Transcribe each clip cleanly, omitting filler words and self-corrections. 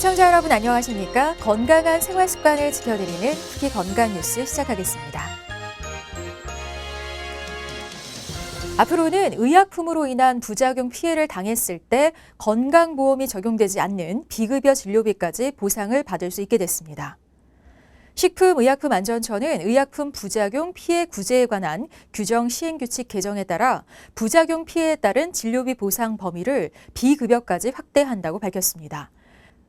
시청자 여러분 안녕하십니까? 건강한 생활 습관을 지켜드리는 쿠키 건강 뉴스 시작하겠습니다. 앞으로는 의약품으로 인한 부작용 피해를 당했을 때 건강보험이 적용되지 않는 비급여 진료비까지 보상을 받을 수 있게 됐습니다. 식품의약품안전처는 의약품 부작용 피해 구제에 관한 규정 시행규칙 개정에 따라 부작용 피해에 따른 진료비 보상 범위를 비급여까지 확대한다고 밝혔습니다.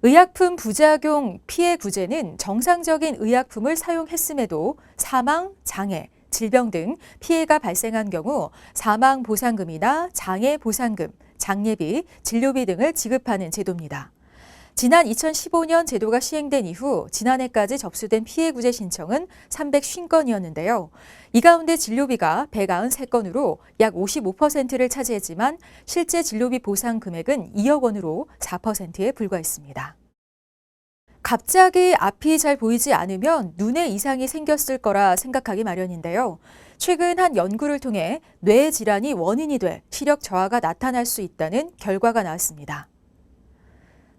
의약품 부작용 피해 구제는 정상적인 의약품을 사용했음에도 사망, 장애, 질병 등 피해가 발생한 경우 사망 보상금이나 장애 보상금, 장례비, 진료비 등을 지급하는 제도입니다. 지난 2015년 제도가 시행된 이후 지난해까지 접수된 피해 구제 신청은 350건이었는데요. 이 가운데 진료비가 193건으로 약 55%를 차지했지만 실제 진료비 보상 금액은 2억 원으로 4%에 불과했습니다. 갑자기 앞이 잘 보이지 않으면 눈에 이상이 생겼을 거라 생각하기 마련인데요. 최근 한 연구를 통해 뇌 질환이 원인이 돼 시력 저하가 나타날 수 있다는 결과가 나왔습니다.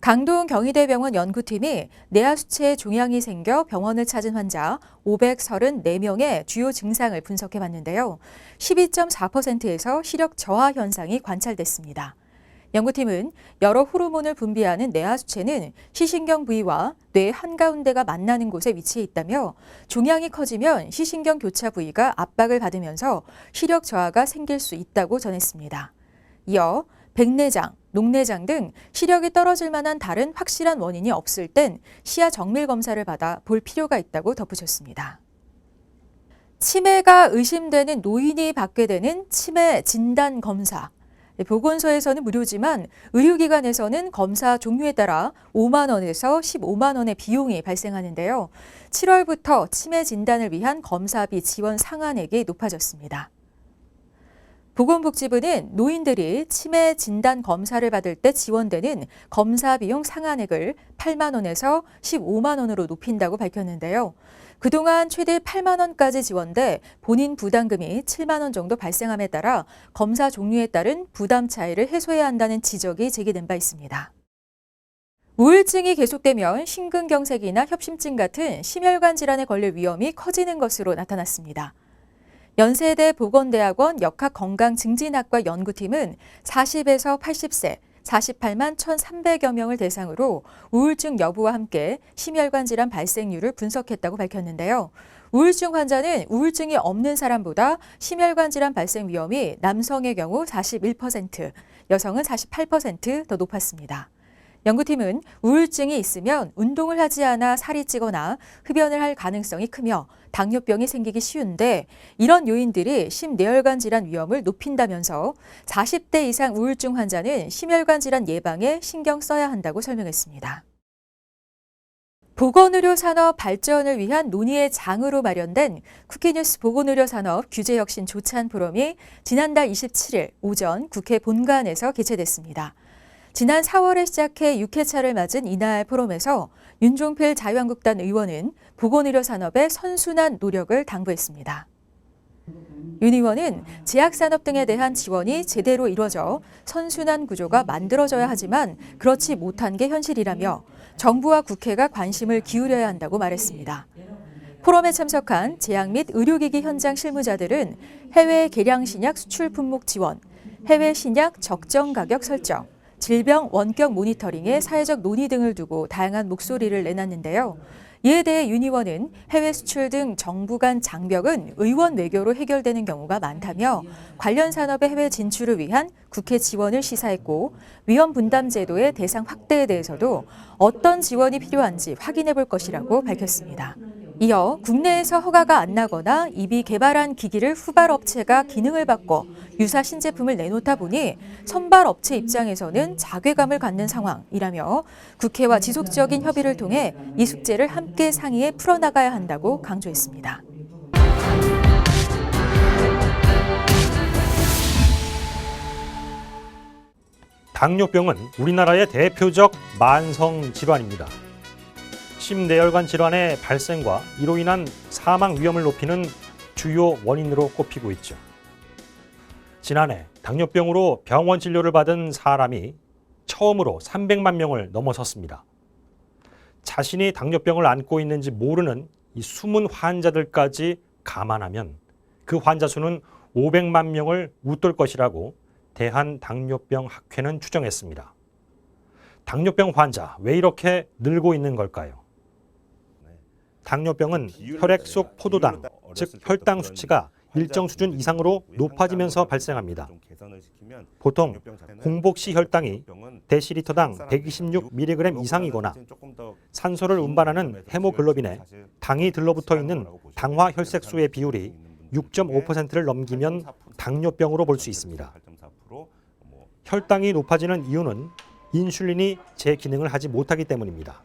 강동 경희대병원 연구팀이 뇌하수체에 종양이 생겨 병원을 찾은 환자 534명의 주요 증상을 분석해 봤는데요. 12.4%에서 시력 저하 현상이 관찰됐습니다. 연구팀은 여러 호르몬을 분비하는 뇌하수체는 시신경 부위와 뇌 한가운데가 만나는 곳에 위치해 있다며 종양이 커지면 시신경 교차 부위가 압박을 받으면서 시력 저하가 생길 수 있다고 전했습니다. 이어 백내장, 녹내장 등 시력이 떨어질 만한 다른 확실한 원인이 없을 땐 시야 정밀 검사를 받아 볼 필요가 있다고 덧붙였습니다. 치매가 의심되는 노인이 받게 되는 치매 진단 검사. 보건소에서는 무료지만 의료기관에서는 검사 종류에 따라 5만 원에서 15만 원의 비용이 발생하는데요. 7월부터 치매 진단을 위한 검사비 지원 상한액이 높아졌습니다. 보건복지부는 노인들이 치매 진단 검사를 받을 때 지원되는 검사 비용 상한액을 8만 원에서 15만 원으로 높인다고 밝혔는데요. 그동안 최대 8만 원까지 지원돼 본인 부담금이 7만 원 정도 발생함에 따라 검사 종류에 따른 부담 차이를 해소해야 한다는 지적이 제기된 바 있습니다. 우울증이 계속되면 심근경색이나 협심증 같은 심혈관 질환에 걸릴 위험이 커지는 것으로 나타났습니다. 연세대 보건대학원 역학건강증진학과 연구팀은 40에서 80세, 48만 1,300여 명을 대상으로 우울증 여부와 함께 심혈관 질환 발생률을 분석했다고 밝혔는데요. 우울증 환자는 우울증이 없는 사람보다 심혈관 질환 발생 위험이 남성의 경우 41%, 여성은 48% 더 높았습니다. 연구팀은 우울증이 있으면 운동을 하지 않아 살이 찌거나 흡연을 할 가능성이 크며 당뇨병이 생기기 쉬운데 이런 요인들이 심뇌혈관 질환 위험을 높인다면서 40대 이상 우울증 환자는 심혈관 질환 예방에 신경 써야 한다고 설명했습니다. 보건의료 산업 발전을 위한 논의의 장으로 마련된 쿠키뉴스 보건의료 산업 규제혁신 조찬 포럼이 지난달 27일 오전 국회 본관에서 개최됐습니다. 지난 4월에 시작해 6회차를 맞은 이날 포럼에서 윤종필 자유한국당 의원은 보건의료 산업의 선순환 노력을 당부했습니다. 윤 의원은 제약산업 등에 대한 지원이 제대로 이루어져 선순환 구조가 만들어져야 하지만 그렇지 못한 게 현실이라며 정부와 국회가 관심을 기울여야 한다고 말했습니다. 포럼에 참석한 제약 및 의료기기 현장 실무자들은 해외 계량신약 수출 품목 지원, 해외 신약 적정 가격 설정, 질병 원격 모니터링의 사회적 논의 등을 두고 다양한 목소리를 내놨는데요. 이에 대해 윤 의원은 해외 수출 등 정부 간 장벽은 의원 외교로 해결되는 경우가 많다며 관련 산업의 해외 진출을 위한 국회 지원을 시사했고 위험 분담 제도의 대상 확대에 대해서도 어떤 지원이 필요한지 확인해 볼 것이라고 밝혔습니다. 이어 국내에서 허가가 안 나거나 이미 개발한 기기를 후발 업체가 기능을 바꿔 유사 신제품을 내놓다 보니 선발 업체 입장에서는 자괴감을 갖는 상황이라며 국회와 지속적인 협의를 통해 이 숙제를 함께 상의해 풀어나가야 한다고 강조했습니다. 당뇨병은 우리나라의 대표적 만성 질환입니다. 심뇌혈관 질환의 발생과 이로 인한 사망 위험을 높이는 주요 원인으로 꼽히고 있죠. 지난해 당뇨병으로 병원 진료를 받은 사람이 처음으로 300만 명을 넘어섰습니다. 자신이 당뇨병을 앓고 있는지 모르는 이 숨은 환자들까지 감안하면 그 환자 수는 500만 명을 웃돌 것이라고 대한당뇨병학회는 추정했습니다. 당뇨병 환자 왜 이렇게 늘고 있는 걸까요? 당뇨병은 혈액 속 포도당, 즉 혈당 수치가 일정 수준 이상으로 높아지면서 발생합니다. 보통 공복 시 혈당이 데시리터당 126mg 이상이거나 산소를 운반하는 헤모글로빈에 당이 들러붙어 있는 당화 혈색소의 비율이 6.5%를 넘기면 당뇨병으로 볼 수 있습니다. 혈당이 높아지는 이유는 인슐린이 제 기능을 하지 못하기 때문입니다.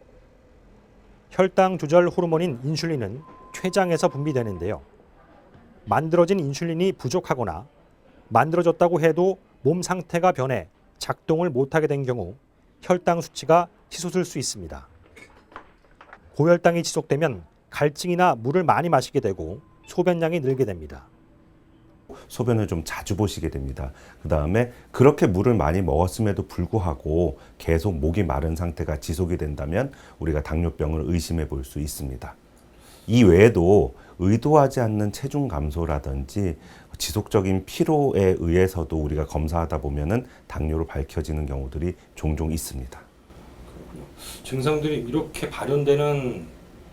혈당 조절 호르몬인 인슐린은 췌장에서 분비되는데요. 만들어진 인슐린이 부족하거나 만들어졌다고 해도 몸 상태가 변해 작동을 못하게 된 경우 혈당 수치가 치솟을 수 있습니다. 고혈당이 지속되면 갈증이나 물을 많이 마시게 되고 소변량이 늘게 됩니다. 소변을 좀 자주 보시게 됩니다. 그 다음에 그렇게 물을 많이 먹었음에도 불구하고 계속 목이 마른 상태가 지속이 된다면 우리가 당뇨병을 의심해 볼 수 있습니다. 이 외에도 의도하지 않는 체중 감소라든지 지속적인 피로에 의해서도 우리가 검사하다 보면은 당뇨로 밝혀지는 경우들이 종종 있습니다. 증상들이 이렇게 발현되는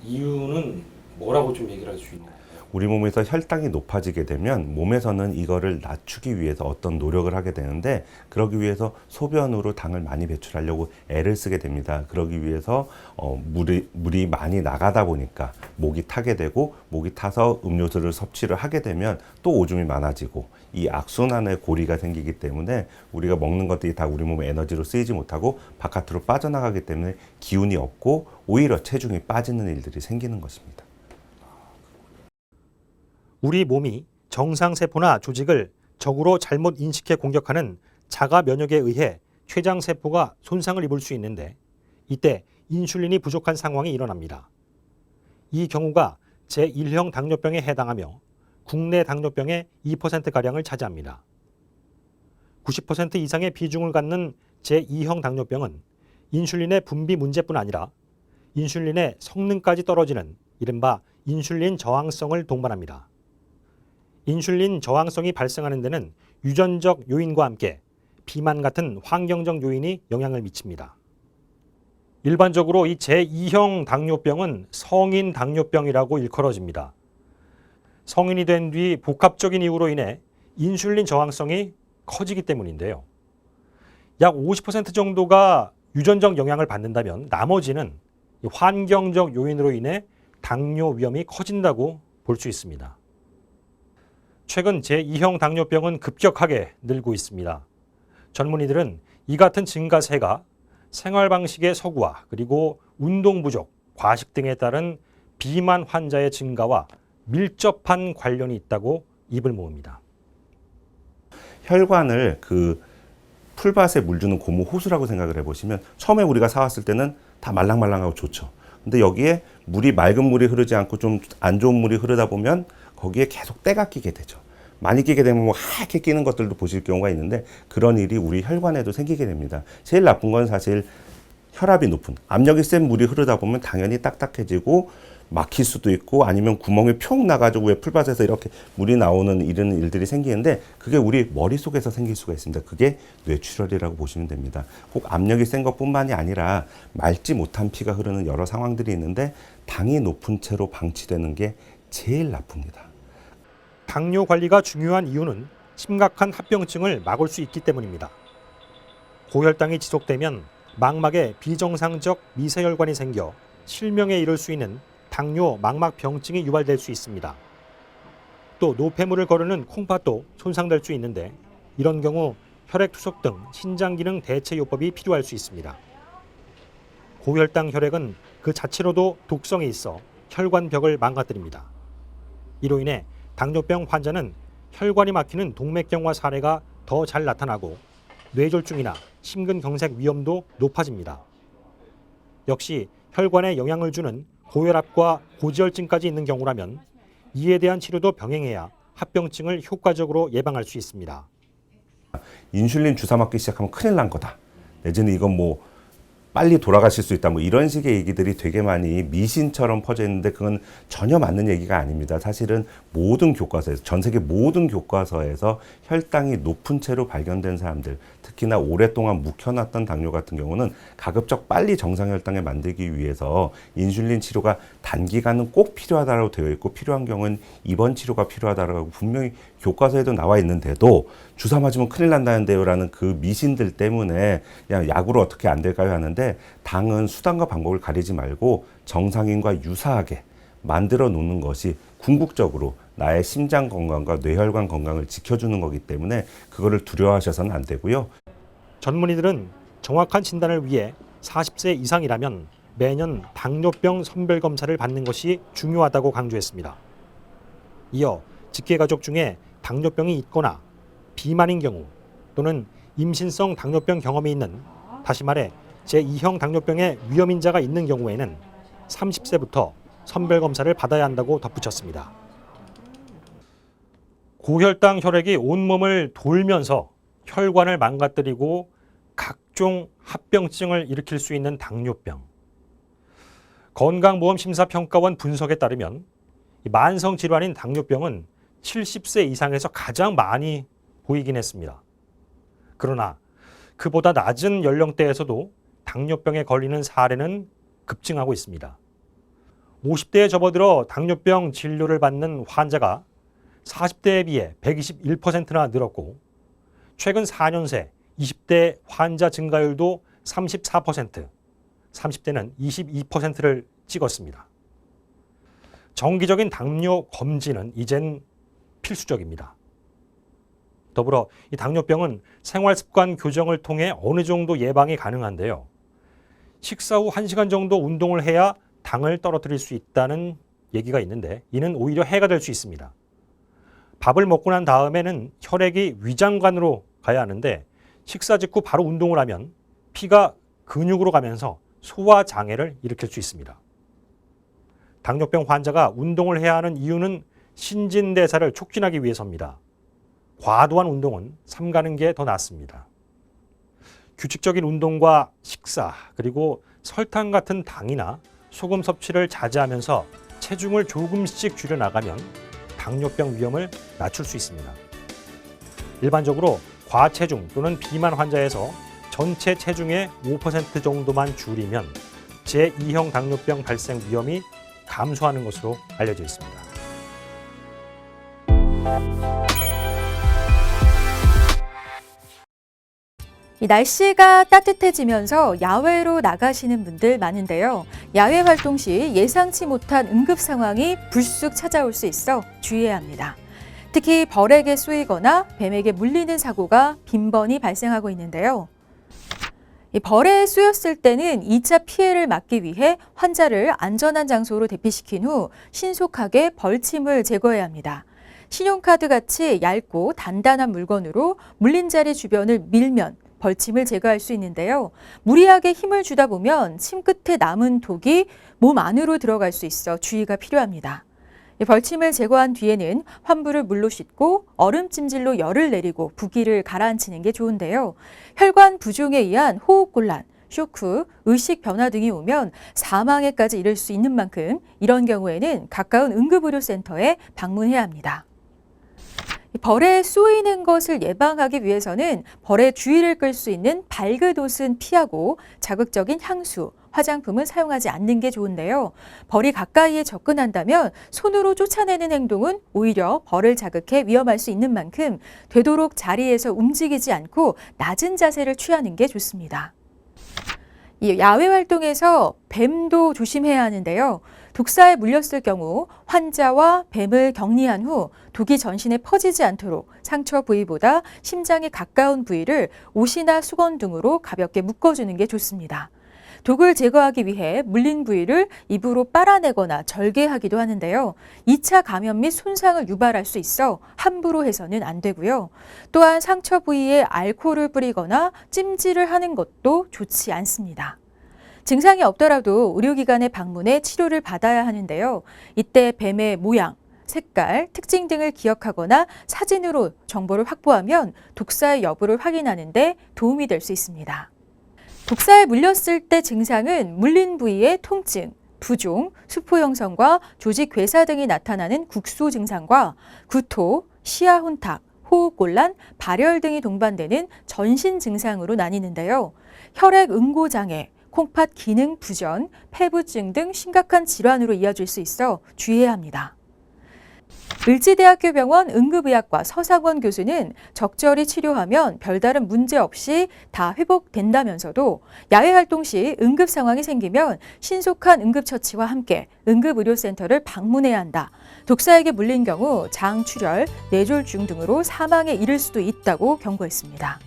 이유는 뭐라고 좀 얘기를 할 수 있나요? 우리 몸에서 혈당이 높아지게 되면 몸에서는 이거를 낮추기 위해서 어떤 노력을 하게 되는데 그러기 위해서 소변으로 당을 많이 배출하려고 애를 쓰게 됩니다. 그러기 위해서 물이 많이 나가다 보니까 목이 타게 되고 목이 타서 음료수를 섭취를 하게 되면 또 오줌이 많아지고 이 악순환의 고리가 생기기 때문에 우리가 먹는 것들이 다 우리 몸의 에너지로 쓰이지 못하고 바깥으로 빠져나가기 때문에 기운이 없고 오히려 체중이 빠지는 일들이 생기는 것입니다. 우리 몸이 정상세포나 조직을 적으로 잘못 인식해 공격하는 자가 면역에 의해 췌장세포가 손상을 입을 수 있는데 이때 인슐린이 부족한 상황이 일어납니다. 이 경우가 제1형 당뇨병에 해당하며 국내 당뇨병의 2%가량을 차지합니다. 90% 이상의 비중을 갖는 제2형 당뇨병은 인슐린의 분비 문제뿐 아니라 인슐린의 성능까지 떨어지는 이른바 인슐린 저항성을 동반합니다. 인슐린 저항성이 발생하는 데는 유전적 요인과 함께 비만 같은 환경적 요인이 영향을 미칩니다. 일반적으로 이 제2형 당뇨병은 성인 당뇨병이라고 일컬어집니다. 성인이 된 뒤 복합적인 이유로 인해 인슐린 저항성이 커지기 때문인데요. 약 50% 정도가 유전적 영향을 받는다면 나머지는 환경적 요인으로 인해 당뇨 위험이 커진다고 볼 수 있습니다. 최근 제2형 당뇨병은 급격하게 늘고 있습니다. 젊은이들은 이 같은 증가세가 생활 방식의 서구화 그리고 운동 부족, 과식 등에 따른 비만 환자의 증가와 밀접한 관련이 있다고 입을 모읍니다. 혈관을 그 풀밭에 물 주는 고무 호수라고 생각을 해보시면 처음에 우리가 사왔을 때는 다 말랑말랑하고 좋죠. 근데 여기에 물이 맑은 물이 흐르지 않고 좀 안 좋은 물이 흐르다 보면 거기에 계속 때가 끼게 되죠. 많이 끼게 되면 뭐 하얗게 끼는 것들도 보실 경우가 있는데 그런 일이 우리 혈관에도 생기게 됩니다. 제일 나쁜 건 사실 혈압이 높은 압력이 센 물이 흐르다 보면 당연히 딱딱해지고 막힐 수도 있고 아니면 구멍이 뿅 나가지고 왜 풀밭에서 이렇게 물이 나오는 이런 일들이 생기는데 그게 우리 머릿속에서 생길 수가 있습니다. 그게 뇌출혈이라고 보시면 됩니다. 꼭 압력이 센 것뿐만이 아니라 맑지 못한 피가 흐르는 여러 상황들이 있는데 당이 높은 채로 방치되는 게 제일 나쁩니다. 당뇨 관리가 중요한 이유는 심각한 합병증을 막을 수 있기 때문입니다. 고혈당이 지속되면 망막에 비정상적 미세혈관이 생겨 실명에 이를 수 있는 당뇨 망막병증이 유발될 수 있습니다. 또 노폐물을 거르는 콩팥도 손상될 수 있는데 이런 경우 혈액투석 등 신장기능 대체요법이 필요할 수 있습니다. 고혈당 혈액은 그 자체로도 독성이 있어 혈관벽을 망가뜨립니다. 이로 인해 당뇨병 환자는 혈관이 막히는 동맥경화 사례가 더 잘 나타나고 뇌졸중이나 심근경색 위험도 높아집니다. 역시 혈관에 영향을 주는 고혈압과 고지혈증까지 있는 경우라면 이에 대한 치료도 병행해야 합병증을 효과적으로 예방할 수 있습니다. 인슐린 주사 맞기 시작하면 큰일 난 거다. 내지는 이건 뭐 빨리 돌아가실 수 있다 뭐 이런 식의 얘기들이 되게 많이 미신처럼 퍼져 있는데 그건 전혀 맞는 얘기가 아닙니다. 사실은 모든 교과서에서 전 세계 모든 교과서에서 혈당이 높은 채로 발견된 사람들, 특히나 오랫동안 묵혀놨던 당뇨 같은 경우는 가급적 빨리 정상 혈당을 만들기 위해서 인슐린 치료가 단기간은 꼭 필요하다고 되어 있고 필요한 경우는 입원 치료가 필요하다고 분명히 교과서에도 나와 있는데도 주사 맞으면 큰일 난다는데요라는 그 미신들 때문에 그냥 약으로 어떻게 안 될까요 하는데 당은 수단과 방법을 가리지 말고 정상인과 유사하게 만들어 놓는 것이 궁극적으로 나의 심장 건강과 뇌혈관 건강을 지켜주는 거기 때문에 그거를 두려워하셔서는 안 되고요. 전문의들은 정확한 진단을 위해 40세 이상이라면 매년 당뇨병 선별 검사를 받는 것이 중요하다고 강조했습니다. 이어 직계가족 중에 당뇨병이 있거나 비만인 경우 또는 임신성 당뇨병 경험이 있는, 다시 말해 제2형 당뇨병의 위험인자가 있는 경우에는 30세부터 선별검사를 받아야 한다고 덧붙였습니다. 고혈당 혈액이 온몸을 돌면서 혈관을 망가뜨리고 각종 합병증을 일으킬 수 있는 당뇨병. 건강보험심사평가원 분석에 따르면 만성질환인 당뇨병은 70세 이상에서 가장 많이 보이긴 했습니다. 그러나 그보다 낮은 연령대에서도 당뇨병에 걸리는 사례는 급증하고 있습니다. 50대에 접어들어 당뇨병 진료를 받는 환자가 40대에 비해 121%나 늘었고 최근 4년 새 20대 환자 증가율도 34%, 30대는 22%를 찍었습니다. 정기적인 당뇨 검진은 이젠 필수적입니다. 더불어 이 당뇨병은 생활습관 교정을 통해 어느 정도 예방이 가능한데요. 식사 후 1시간 정도 운동을 해야 당을 떨어뜨릴 수 있다는 얘기가 있는데 이는 오히려 해가 될 수 있습니다. 밥을 먹고 난 다음에는 혈액이 위장관으로 가야 하는데 식사 직후 바로 운동을 하면 피가 근육으로 가면서 소화 장애를 일으킬 수 있습니다. 당뇨병 환자가 운동을 해야 하는 이유는 신진대사를 촉진하기 위해서입니다. 과도한 운동은 삼가는 게 더 낫습니다. 규칙적인 운동과 식사, 그리고 설탕 같은 당이나 소금 섭취를 자제하면서 체중을 조금씩 줄여나가면 당뇨병 위험을 낮출 수 있습니다. 일반적으로 과체중 또는 비만 환자에서 전체 체중의 5% 정도만 줄이면 제2형 당뇨병 발생 위험이 감소하는 것으로 알려져 있습니다. 이 날씨가 따뜻해지면서 야외로 나가시는 분들 많은데요. 야외 활동 시 예상치 못한 응급 상황이 불쑥 찾아올 수 있어 주의해야 합니다. 특히 벌에게 쏘이거나 뱀에게 물리는 사고가 빈번히 발생하고 있는데요. 이 벌에 쏘였을 때는 2차 피해를 막기 위해 환자를 안전한 장소로 대피시킨 후 신속하게 벌침을 제거해야 합니다. 신용카드 같이 얇고 단단한 물건으로 물린 자리 주변을 밀면 벌침을 제거할 수 있는데요. 무리하게 힘을 주다 보면 침 끝에 남은 독이 몸 안으로 들어갈 수 있어 주의가 필요합니다. 벌침을 제거한 뒤에는 환부를 물로 씻고 얼음찜질로 열을 내리고 부기를 가라앉히는 게 좋은데요. 혈관 부종에 의한 호흡곤란, 쇼크, 의식 변화 등이 오면 사망에까지 이를 수 있는 만큼 이런 경우에는 가까운 응급의료센터에 방문해야 합니다. 벌에 쏘이는 것을 예방하기 위해서는 벌의 주의를 끌 수 있는 밝은 옷은 피하고 자극적인 향수, 화장품은 사용하지 않는 게 좋은데요. 벌이 가까이에 접근한다면 손으로 쫓아내는 행동은 오히려 벌을 자극해 위험할 수 있는 만큼 되도록 자리에서 움직이지 않고 낮은 자세를 취하는 게 좋습니다. 이 야외 활동에서 뱀도 조심해야 하는데요. 독사에 물렸을 경우 환자와 뱀을 격리한 후 독이 전신에 퍼지지 않도록 상처 부위보다 심장에 가까운 부위를 옷이나 수건 등으로 가볍게 묶어주는 게 좋습니다. 독을 제거하기 위해 물린 부위를 입으로 빨아내거나 절개하기도 하는데요. 2차 감염 및 손상을 유발할 수 있어 함부로 해서는 안 되고요. 또한 상처 부위에 알코올을 뿌리거나 찜질을 하는 것도 좋지 않습니다. 증상이 없더라도 의료기관에 방문해 치료를 받아야 하는데요. 이때 뱀의 모양, 색깔, 특징 등을 기억하거나 사진으로 정보를 확보하면 독사의 여부를 확인하는 데 도움이 될 수 있습니다. 독사에 물렸을 때 증상은 물린 부위의 통증, 부종, 수포 형성과 조직 괴사 등이 나타나는 국소 증상과 구토, 시야 혼탁, 호흡곤란, 발열 등이 동반되는 전신 증상으로 나뉘는데요. 혈액 응고 장애, 콩팥 기능 부전, 폐부증 등 심각한 질환으로 이어질 수 있어 주의해야 합니다. 을지대학교 병원 응급의학과 서상원 교수는 적절히 치료하면 별다른 문제 없이 다 회복된다면서도 야외 활동 시 응급 상황이 생기면 신속한 응급처치와 함께 응급의료센터를 방문해야 한다. 독사에게 물린 경우 장출혈, 뇌졸중 등으로 사망에 이를 수도 있다고 경고했습니다.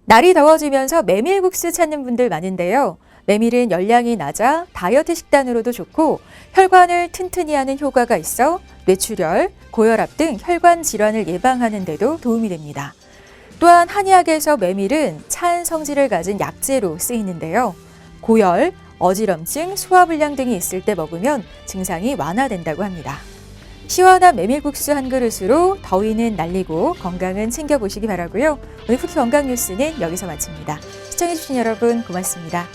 날이 더워지면서 메밀국수 찾는 분들 많은데요. 메밀은 열량이 낮아 다이어트 식단으로도 좋고 혈관을 튼튼히 하는 효과가 있어 뇌출혈, 고혈압 등 혈관 질환을 예방하는 데도 도움이 됩니다. 또한 한의학에서 메밀은 찬 성질을 가진 약재로 쓰이는데요. 고열, 어지럼증, 소화불량 등이 있을 때 먹으면 증상이 완화된다고 합니다. 시원한 메밀국수 한 그릇으로 더위는 날리고 건강은 챙겨보시기 바라고요. 오늘 푸키 건강 뉴스는 여기서 마칩니다. 시청해주신 여러분 고맙습니다.